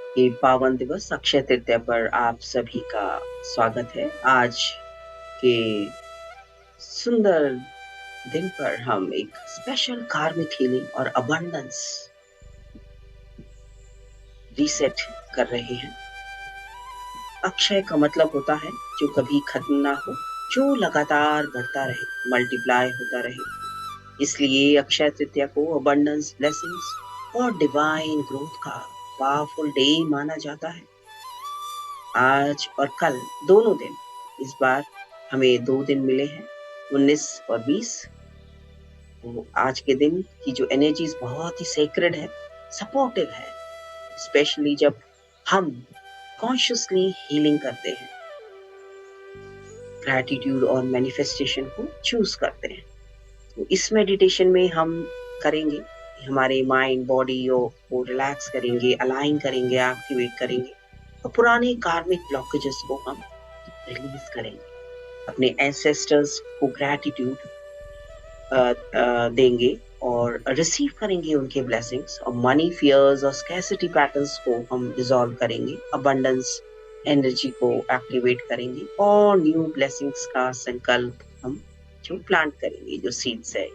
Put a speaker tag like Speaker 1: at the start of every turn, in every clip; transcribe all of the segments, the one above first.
Speaker 1: ये पावन दिवस अक्षय तृतीया पर आप सभी का स्वागत है। आज के सुंदर दिन पर हम एक स्पेशल कार्मिक हीलिंग और अबंडेंस रीसेट कर रहे हैं। अक्षय का मतलब होता है जो कभी खत्म ना हो, जो लगातार बढ़ता रहे, मल्टीप्लाई होता रहे। इसलिए अक्षय तृतीया को अबंडेंस, ब्लेसिंग्स और डिवाइन ग्रोथ का पावरफुल डे माना जाता है। आज और कल दोनों दिन, इस बार हमें 2 दिन मिले हैं, 19 और 20। तो आज के दिन की जो एनर्जीज बहुत ही सेक्रेड है, सपोर्टिव है, स्पेशली जब हम कॉन्शियसली हीलिंग करते हैं, ग्रैटिट्यूड और मैनिफेस्टेशन को चूज करते हैं। तो इस मेडिटेशन में हम करेंगे, हमारे माइंड बॉडी को रिलैक्स करेंगे, अलाइन करेंगे, एक्टिवेट करेंगे और पुराने कार्मिक ब्लॉकेजेस को हम रिलीज करेंगे। अपने एंसेस्टर्स को ग्रैटिट्यूड देंगे और रिसीव करेंगे उनके ब्लेसिंग्स, और मनी फियर्स और स्कैसिटी पैटर्न्स को हम डिसॉल्व करेंगे, अबंडेंस एनर्जी को एक्टिवेट करेंगे और न्यू ब्लेसिंग्स का संकल्प हम जो प्लांट करेंगे, जो सीड्स है,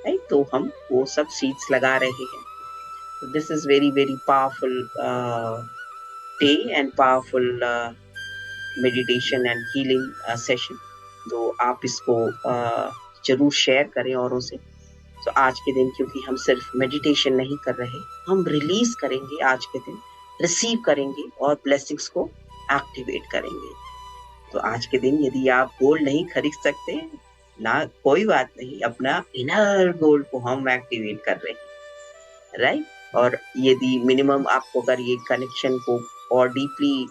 Speaker 1: राइट, तो हम वो सब सीड्स लगा रहे हैं। तो this is very very powerful day and powerful meditation and healing session. तो आप इसको जरूर शेयर करें औरों से। तो आज के दिन क्योंकि हम सिर्फ मेडिटेशन नहीं कर रहे, हम रिलीज करेंगे आज के दिन, रिसीव करेंगे और ब्लेसिंग्स को एक्टिवेट करेंगे। तो आज के दिन यदि आप गोल्ड नहीं खरीद सकते ना, कोई बात नहीं, अपना इनर गोल्ड को हम एक्टिवेट कर रहे हैं, राइट। और यदि मिनिमम आपको अगर ये कनेक्शन को और डीपली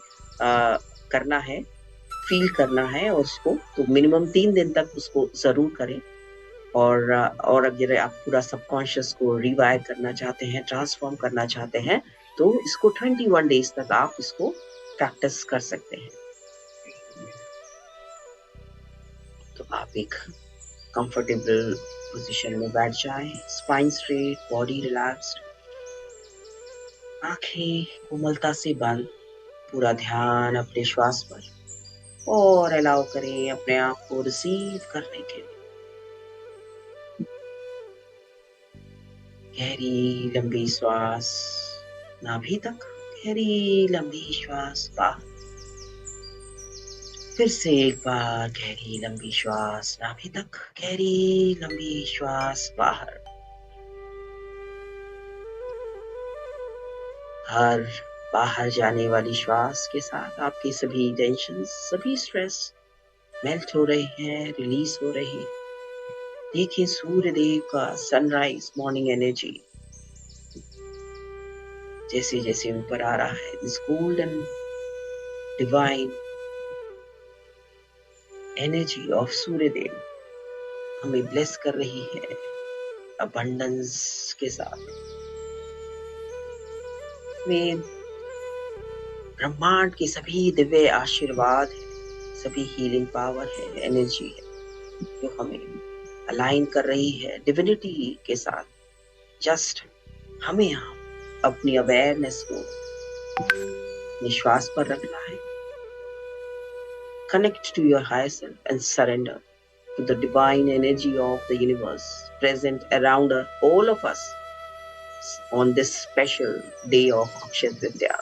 Speaker 1: करना है, फील करना है उसको, तो मिनिमम 3 दिन तक उसको जरूर करें। और अगर आप पूरा सबकॉन्शियस को रिवायर करना चाहते हैं, ट्रांसफॉर्म करना चाहते हैं, तो इसको 21 डेज तक आप इसको प्रैक्टिस कर सकते हैं। तो आप एक कंफर्टेबल पोजीशन में बैठ जाएं, स्पाइन स्ट्रेट, बॉडी रिलैक्स्ड, आंखें कोमलता से बंद, पूरा ध्यान अपने श्वास पर, और अलाउ करें अपने आप को रिसीव करने के लिए। गहरी लंबी श्वास नाभि तक, गहरी लंबी श्वास बाहर। फिर से एक बार गहरी लंबी श्वास नाभि तक, गहरी लंबी श्वास बाहर। हर बाहर जाने वाली श्वास के साथ आपकी सभी टेंशन, सभी स्ट्रेस मेल्ट हो रहे हैं, रिलीज हो रहे हैं। देखिए सूर्य देव का सनराइज मॉर्निंग एनर्जी जैसे जैसे ऊपर आ रहा है, this golden divine energy of Surya Dev हमें ब्लेस कर रही है अबंडेंस के साथ। में ब्रह्मांड के सभी दिव्य आशीर्वाद है, सभी हीलिंग पावर है, एनर्जी है जो हमें अलाइन कर रही है डिविनिटी के साथ। जस्ट हमें यहाँ अपनी अवेयरनेस को निश्वास पर रखना है। Connect to your higher self and surrender to the divine energy of the universe present around all of us on this special day of Akshaya Tritiya,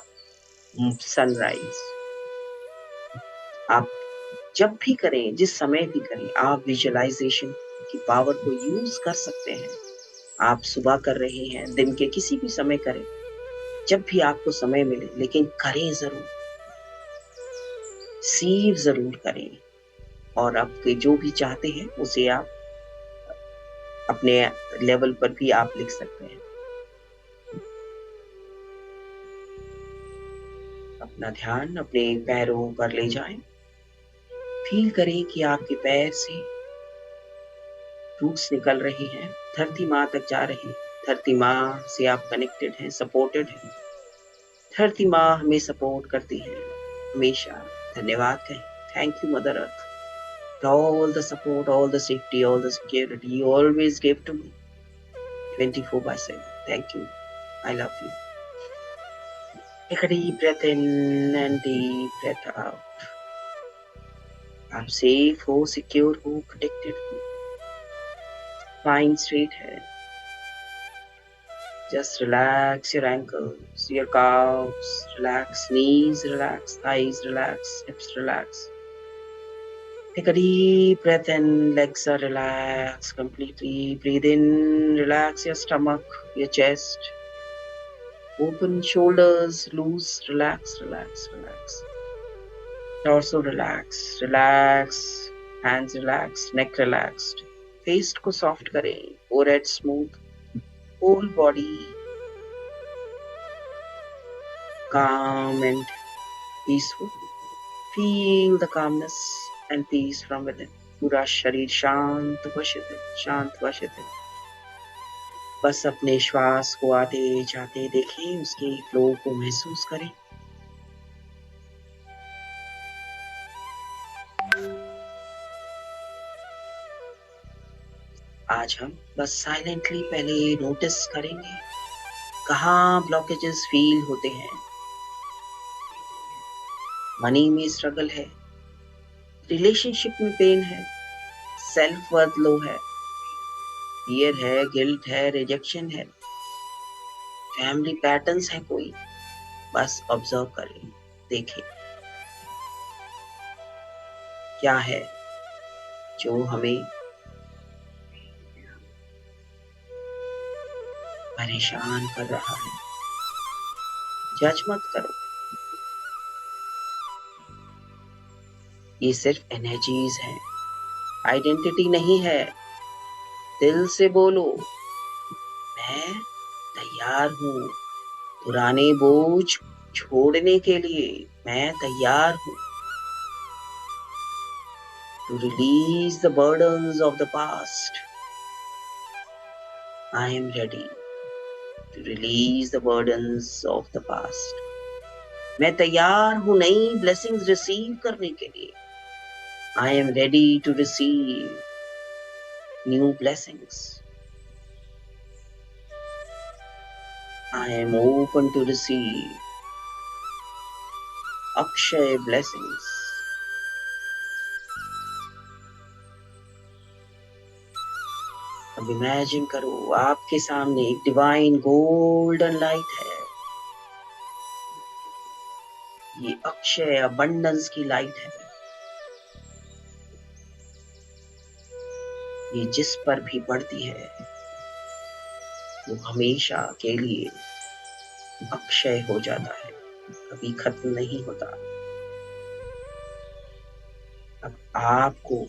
Speaker 1: sunrise. आप जब भी करें, जिस समय भी करें, आप विजुअलाइजेशन की पावर को यूज कर सकते हैं। आप सुबह कर रहे हैं, दिन के किसी भी समय करें, जब भी आपको समय मिले, लेकिन करें जरूर, सीव जरूर करें। और आपके जो भी चाहते हैं उसे आप अपने लेवल पर भी आप लिख सकते हैं। अपना ध्यान अपने पैरों पर ले जाएं। फील करें कि आपके पैर से रूट्स निकल रही हैं, धरती माँ तक जा रही हैं। धरती माँ से आप कनेक्टेड हैं, सपोर्टेड हैं। धरती माँ हमें सपोर्ट करती है हमेशा। धन्यवाद कहें, thank you mother earth, all the support, all the safety, all the security you always gave to me 24/7. Thank you. I love you. Take a deep breath in and deep breath out. आप safe हो, secure हो, protected हो, spine straight है. Just relax your ankles, your calves, relax knees, relax thighs, relax hips, relax. Take a deep breath in, legs are relaxed completely. Breathe in, relax your stomach, your chest. Open shoulders, loose, relax, relax, relax. Torso relax, relax, hands relaxed, neck relaxed. Face को soft करें, forehead smooth, whole body calm and peaceful. Feel the calmness and peace from within. पूरा शरीर शांत वशित है. बस अपने श्वास को आते जाते देखें, उसके फ्लो को महसूस करें. आज हम बस साइलेंटली पहले नोटिस करेंगे कहाँ ब्लॉकेजेस फील होते हैं. मनी में स्ट्रगल है, रिलेशनशिप में पेन है, सेल्फ वर्थ लो है, फियर है, गिल्ट है, रिजेक्शन है, फैमिली पैटर्न्स है कोई. बस ऑब्जर्व करें, देखें क्या है जो हमें परेशान कर रहा है. जज मत करो, ये सिर्फ एनर्जीज हैं, आइडेंटिटी नहीं है. दिल से बोलो, मैं तैयार हूँ पुराने बोझ छोड़ने के लिए. मैं तैयार हूँ to release the burdens of the past. I am ready to release the burdens of the past. मैं तैयार हूँ नई blessings receive करने के लिए. I am ready to receive new blessings. I am open to receive Akshay blessings. अब imagine करो आपके सामने एक डिवाइन गोल्डन लाइट है. ये अक्षय अबंडेंस की लाइट है. ये जिस पर भी पड़ती है वो हमेशा के लिए अक्षय हो जाता है, कभी खत्म नहीं होता. अब आपको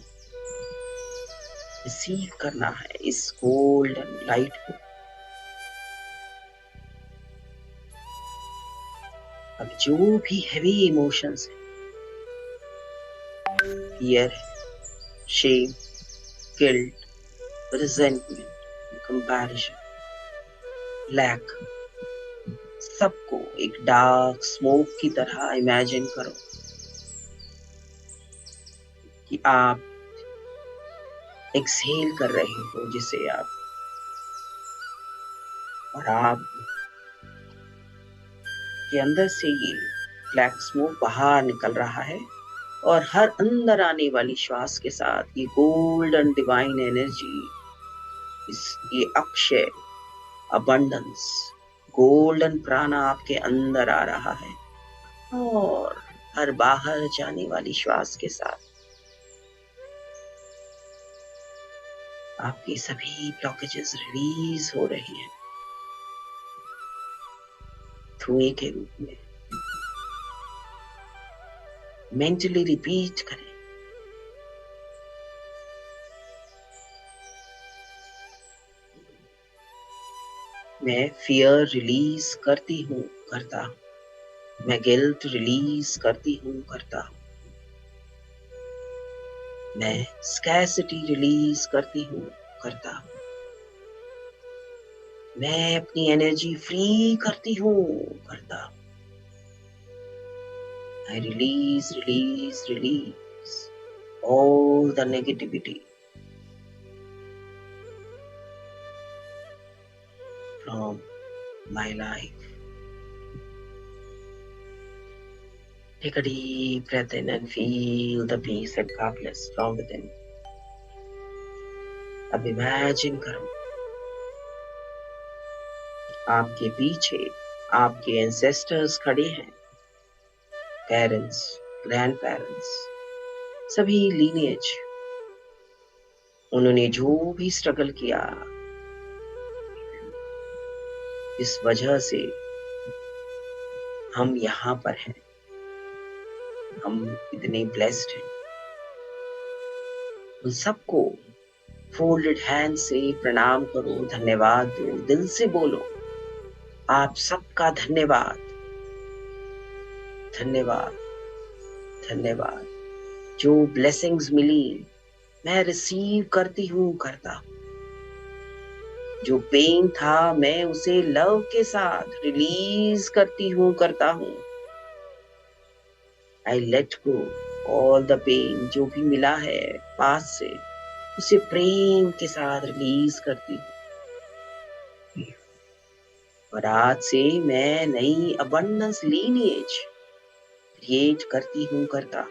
Speaker 1: रिसीव करना है इस गोल्डन लाइट को. अब जो भी हैवी इमोशंस है, फियर है, shame, guilt, resentment, comparison, lack, सबको एक डार्क स्मोक की तरह इमेजिन करो कि आप एक्सहेल कर रहे हो जिसे आप, और आप के अंदर से ये ब्लैक स्मोक बाहर निकल रहा है. और हर अंदर आने वाली श्वास के साथ ये गोल्डन डिवाइन एनर्जी, ये अक्षय अबंडेंस, गोल्डन प्राणा आपके अंदर आ रहा है. और हर बाहर जाने वाली श्वास के साथ आपकी सभी ब्लॉकेजेस रिलीज हो रही हैं धुएं के रूप में. मेंटली रिपीट करें, मैं फियर रिलीज करती हूँ, करता हूँ. मैं गिल्ट रिलीज करती हूँ, करता हूँ. मैं स्कैर्सिटी रिलीज करती हूँ, करता हूँ. मैं अपनी एनर्जी फ्री करती हूँ, करता हूँ. I release all the negativity from my life. Take a deep breath in and feel the peace and calmness from within. अब इमेजिन करो आपके पीछे आपके एंसेस्टर्स खड़े हैं, पेरेंट्स, ग्रैंड पेरेंट्स, सभी लीनिएज। उन्होंने जो भी स्ट्रगल किया, इस वजह से हम यहाँ पर हैं, हम इतने ब्लेस्ड हैं। उन सबको फोल्डेड हैंड से प्रणाम करो, धन्यवाद दो, दिल से बोलो आप सबका धन्यवाद, धन्यवाद, धन्यवाद। जो ब्लेसिंग्स मिली मैं रिसीव करती हूँ, करता हूँ। जो पेन था मैं उसे लव के साथ रिलीज करती हूँ, करता हूँ। I let go all the pain. जो भी मिला है पास से उसे प्रेम के साथ रिलीज करती हूँ। और आज से मैं नई अबंडेंस लीनिएज क्रिएट करती हूँ, करता।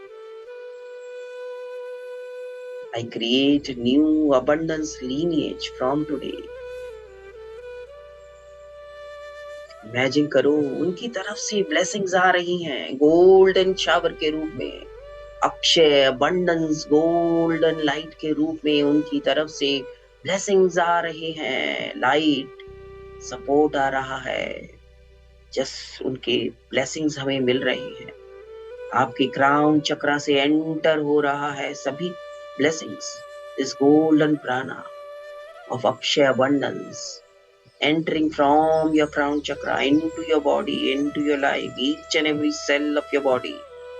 Speaker 1: I create new abundance lineage from today. Imagine करो उनकी तरफ से ब्लेसिंग्स आ रही हैं गोल्डन शावर के रूप में, अक्षय अबंडेंस गोल्डन लाइट के रूप में उनकी तरफ से ब्लेसिंग्स आ रहे हैं। लाइट सपोर्ट आ रहा है, जस्ट उनके ब्लेसिंग्स हमें मिल रही हैं। आपके क्राउन चक्रा से एंटर हो रहा है सभी ब्लेसिंग्स, दिस गोल्डन प्राणा of Akshay abundance entering from your crown chakra into your body, into your life. Each and every cell of your body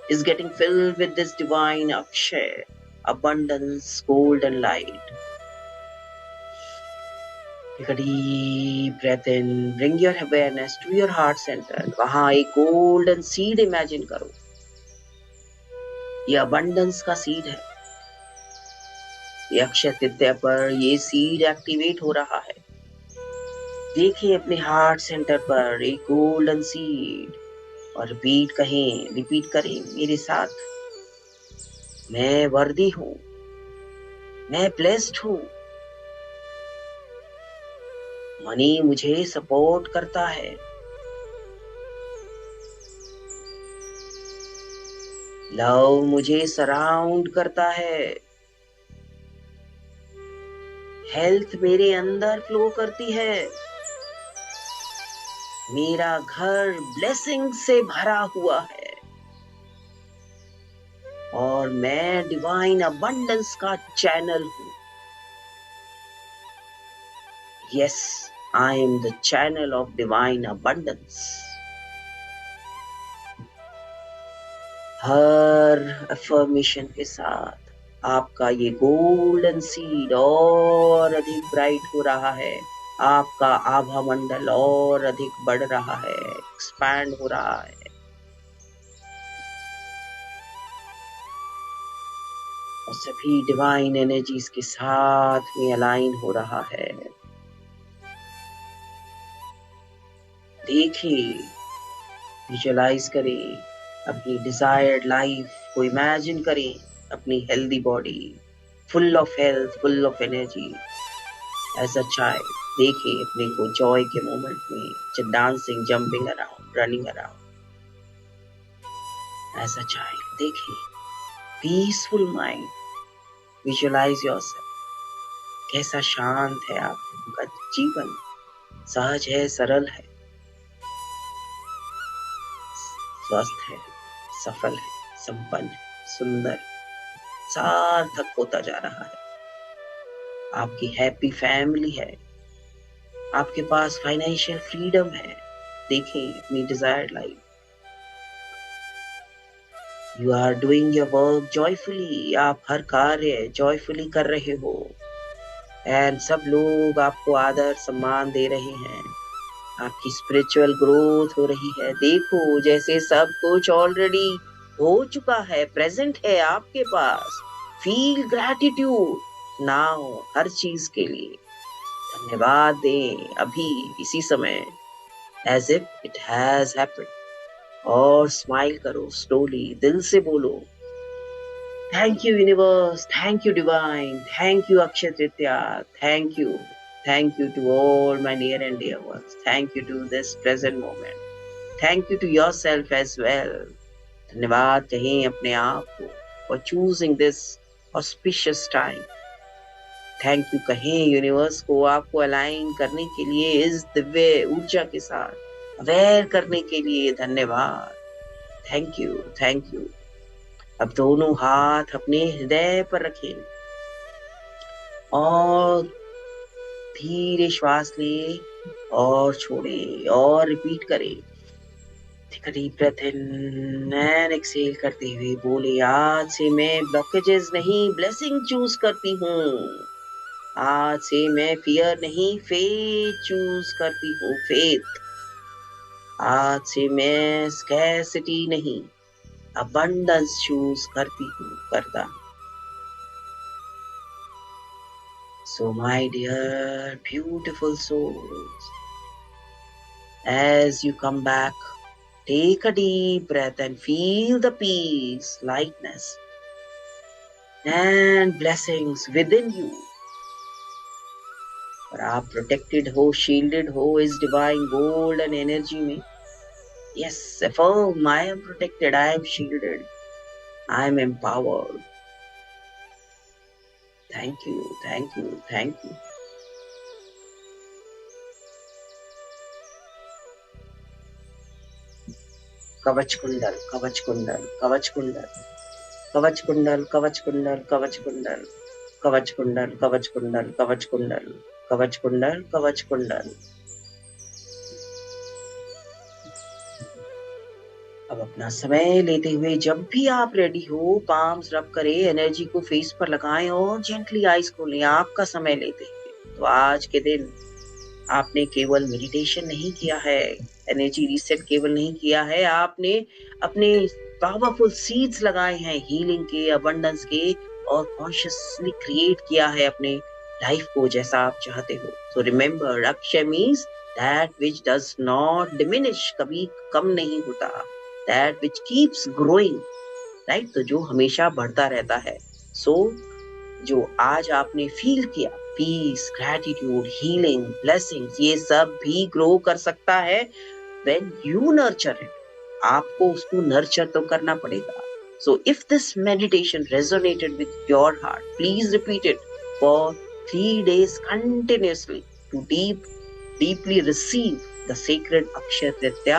Speaker 1: is getting filled with this divine Akshay abundance, golden light. Take a deep breath in, bring your awareness to your heart center. वहाँ एक golden seed imagine करो, ये abundance का seed है। ये अक्षय तृतीया पर ये seed activate हो रहा है। देखिए अपने हार्ट सेंटर पर एक गोल्डन सीड और रिपीट करें मेरे साथ। मैं वर्दी हूँ, मैं ब्लेस्ड हूँ, मनी मुझे सपोर्ट करता है, लव मुझे सराउंड करता है, हेल्थ मेरे अंदर फ्लो करती है, मेरा घर ब्लेसिंग से भरा हुआ है और मैं डिवाइन अबंडेंस का चैनल हूँ। Yes, I am the channel of divine abundance. Her affirmation के साथ आपका ये गोल्डन सीड और अधिक ब्राइट हो रहा है, आपका आभा मंडल और अधिक बढ़ रहा है, एक्सपैंड हो रहा है। और सभी डिवाइन एनर्जीज के साथ में अलाइन हो रहा है। देखिए, विजुअलाइज करें अपनी डिजायर्ड लाइफ को, इमेजिन करें अपनी healthy body, full of health, full of energy. As a child देखिए अपने को जॉय के मोमेंट में dancing, jumping around, running around. As a child देखिए पीसफुल माइंड, विजुअलाइज योरसेल्फ। कैसा शांत है आपका जीवन, सहज है, सरल है, स्वस्थ है, सफल है, संपन्न है, सुंदर, सार्थक होता जा रहा है। आपकी हैप्पी फैमिली है, आपके पास फाइनेंशियल फ्रीडम है। देखें अपनी desired life, you are doing your work joyfully. आप हर कार्य जॉयफुली कर रहे हो एंड सब लोग आपको आदर सम्मान दे रहे हैं। आपकी स्पिरिचुअल ग्रोथ हो रही है। देखो जैसे सब कुछ ऑलरेडी हो चुका है, प्रेजेंट है आपके पास। फील ग्रैटिट्यूड नाउ हर चीज के लिए। धन्यवाद दें अभी इसी समय, as if it has happened. और स्माइल करो स्लोली, दिल से बोलो thank you universe, thank you divine, thank you Akshaya Tritiya, thank you, thank you to all my near and dear ones, thank you to this present moment, thank you to yourself as well. धन्यवाद कहें अपने आप को for choosing this auspicious time. Thank you कहें universe को आपको align करने के लिए इस दिव्य ऊर्जा के साथ अवेयर करने के लिए धन्यवाद. Thank you, thank you. अब दोनों हाथ अपने हृदय पर रखें और धीरे श्वास ले और छोड़े और रिपीट करें. Take a deep breath in and exhale करते हुए बोले आज से मैं ब्लॉकेजेस नहीं ब्लेसिंग चूज करती हूँ. आज से मैं फियर नहीं फेथ चूज करती हूँ. फेथ. आज से मैं स्कैरसिटी नहीं अबंडेंस चूज करती हूँ, करता हूँ. So my dear beautiful souls, as you come back, take a deep breath and feel the peace, lightness and blessings within you. और आप प्रोटेक्टेड हो, शील्डेड हो इस डिवाइन गोल्डन एनर्जी में. Yes, affirm, I am protected, I am shielded, I am empowered. Thank you, thank you, thank you. कवच कुंडल, कवच कुंडल, कवच कुंडल, कवच कुंडल, कवच कुंडल, कवच कुंडल, कवच कुंडल, कवच कुंडल, कवच कुंडल, कवच कुंडल, कवच कुंडल. अब अपना समय लेते हुए जब भी आप रेडी हो, पाम्स रब करें, एनर्जी को फेस पर लगाएं और जेंटली आइज खोलें आपका समय लेते हुए. तो आज के दिन आपने केवल मेडिटेशन नहीं किया है, एनर्जी रीसेट केवल नहीं किया है, आपने अपने पावरफुल सीड्स लगाए हैं हीलिंग के, अबंडेंस के, और कॉन्शियसली क्रिएट किया है अपने लाइफ को जैसा आप चाहते हो. So remember, Akshay means that which does not diminish, कभी कम नहीं होता. That which keeps growing, right, तो जो हमेशा बढ़ता रहता है. सो जो आज आपने फील किया, पीस, ग्रैटिट्यूड, हीलिंग, ब्लेसिंग्स, ये सब भी ग्रो कर सकता है व्हेन यू नर्चर इट. आपको उसको नर्चर तो करना पड़ेगा. So if this meditation resonated with your heart, please repeat it for 3 days continuously to deeply receive the sacred Akshaya Tritiya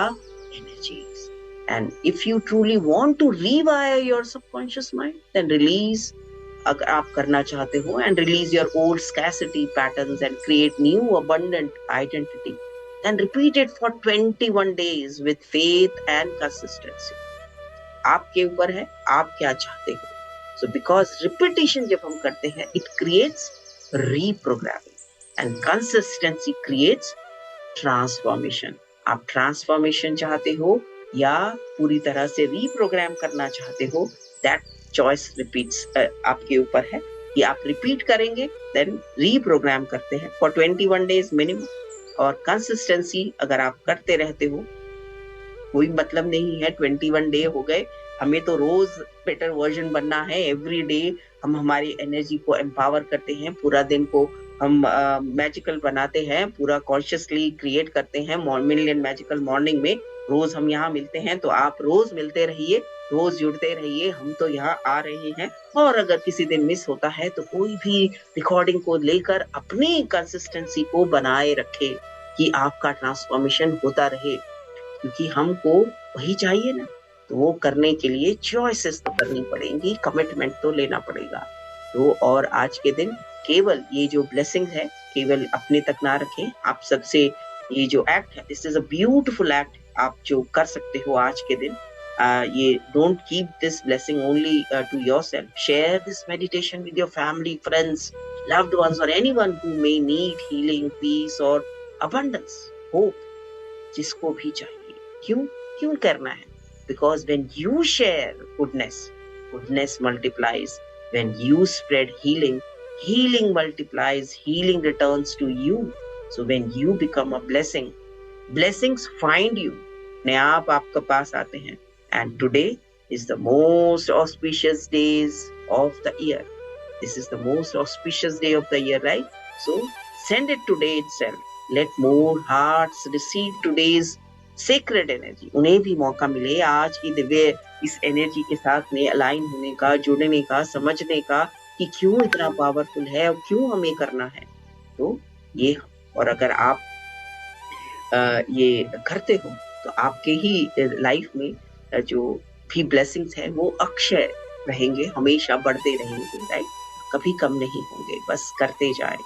Speaker 1: energies. And if you truly want to rewire your subconscious mind, then release, अगर आप करना चाहते हो, and release your old scarcity patterns and create new abundant identity, then repeat it for 21 days with faith and consistency. आपके ऊपर है, आप क्या चाहते हो. So because repetition जब हम करते हैं, it creates reprogramming and consistency creates transformation. आप ट्रांसफॉर्मेशन चाहते हो या पूरी तरह से रीप्रोग्राम करना चाहते हो, दैट चॉइस रिपीट्स आपके ऊपर है कि आप रिपीट करेंगे देन रीप्रोग्राम करते हैं फॉर 21 days मिनिमम. और कंसिस्टेंसी अगर आप करते रहते हो, कोई मतलब नहीं है 21 डे हो गए, हमें तो रोज बेटर वर्जन बनना है. एवरी डे हम हमारी एनर्जी को एम्पावर करते हैं, पूरा दिन को हम मैजिकल बनाते हैं, पूरा कॉन्शियसली क्रिएट करते हैं. मिलियन मैजिकल मॉर्निंग में रोज हम यहाँ मिलते हैं, तो आप रोज मिलते रहिए, रोज जुड़ते रहिए. हम तो यहाँ आ रहे हैं, और अगर किसी दिन मिस होता है तो कोई भी रिकॉर्डिंग को लेकर अपनी कंसिस्टेंसी को बनाए रखे कि आपका ट्रांसफॉर्मेशन होता रहे, क्योंकि हमको वही चाहिए ना. तो वो करने के लिए चॉइसेस तो करनी पड़ेंगी, कमिटमेंट तो लेना पड़ेगा. तो और आज के दिन केवल ये जो ब्लेसिंग है केवल अपने तक ना रखें. आप सबसे ये जो एक्ट है, this is a beautiful act, आप जो कर सकते हो आज के दिन. ये don't keep this blessing only to yourself. Share this meditation with your family, friends, loved ones और anyone who may need healing, peace और अबंडेंस, होप, जिसको भी चाहिए. क्यों करना है? Because when you share goodness, goodness multiplies. When you spread healing, healing multiplies, healing returns to you. So when you become a blessing, blessings find you. अपने आप आपके पास आते हैं. And today is the most auspicious days of the year. This is the most auspicious day of the year, right? So send it today itself. Let more hearts receive today's sacred energy. उन्हें भी मौका मिले आज की दिव्य इस energy के साथ में अलाइन होने का, जुड़ने का, समझने का कि क्यों इतना पावरफुल है और क्यों हमें करना है. तो ये, और अगर आप ये करते हो तो आपके ही लाइफ में जो भी ब्लेसिंग्स है वो अक्षय रहेंगे, हमेशा बढ़ते रहेंगे, राइट? कभी कम नहीं होंगे, बस करते जाए.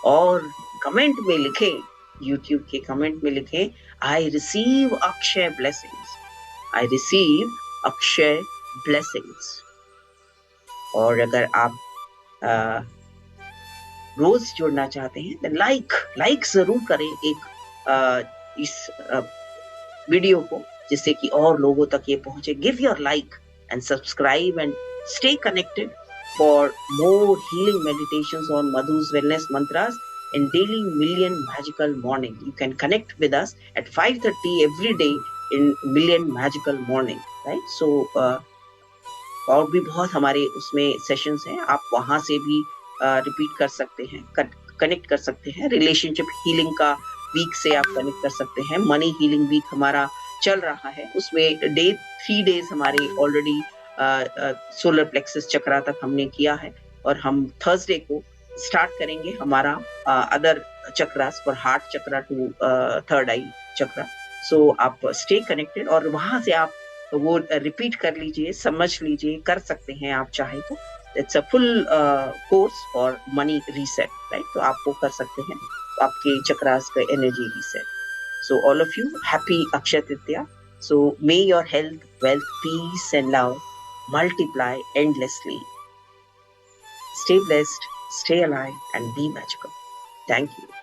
Speaker 1: और कमेंट में लिखें, यूट्यूब के कमेंट में लिखें, I receive Akshay blessings, I receive Akshay blessings. और अगर आप रोज जुड़ना चाहते हैं तो लाइक जरूर करें इस वीडियो को, जिससे कि और लोगों तक ये पहुंचे. Give your like and subscribe and stay connected for more healing meditations on Madhu's Wellness Mantras in daily Million Magical Morning. You can connect with us at 5:30 every day in Million Magical Morning, right? So और भी बहुत हमारे उसमें sessions हैं, आप वहां से भी रिपीट कर सकते हैं, कनेक्ट कर सकते हैं. रिलेशनशिप हीलिंग का वीक से आप कनेक्ट कर सकते हैं. मनी हीलिंग वीक हमारा चल रहा है, उसमें 3 डेज हमारे ऑलरेडी सोलर प्लेक्सस चक्रा तक हमने किया है, और हम थर्सडे को स्टार्ट करेंगे हमारा other chakras for heart chakra to third eye chakra. So आप स्टे कनेक्टेड और वहां से आप वो रिपीट कर लीजिए, समझ लीजिए, कर सकते हैं आप चाहे तो. It's a full course for money reset, right? तो आप वो कर सकते हैं, आपके चक्रास का energy reset. So all of you, happy Akshaya Tritiya. So may your health, wealth, peace and love multiply endlessly. Stay blessed, stay alive, and be magical. Thank you.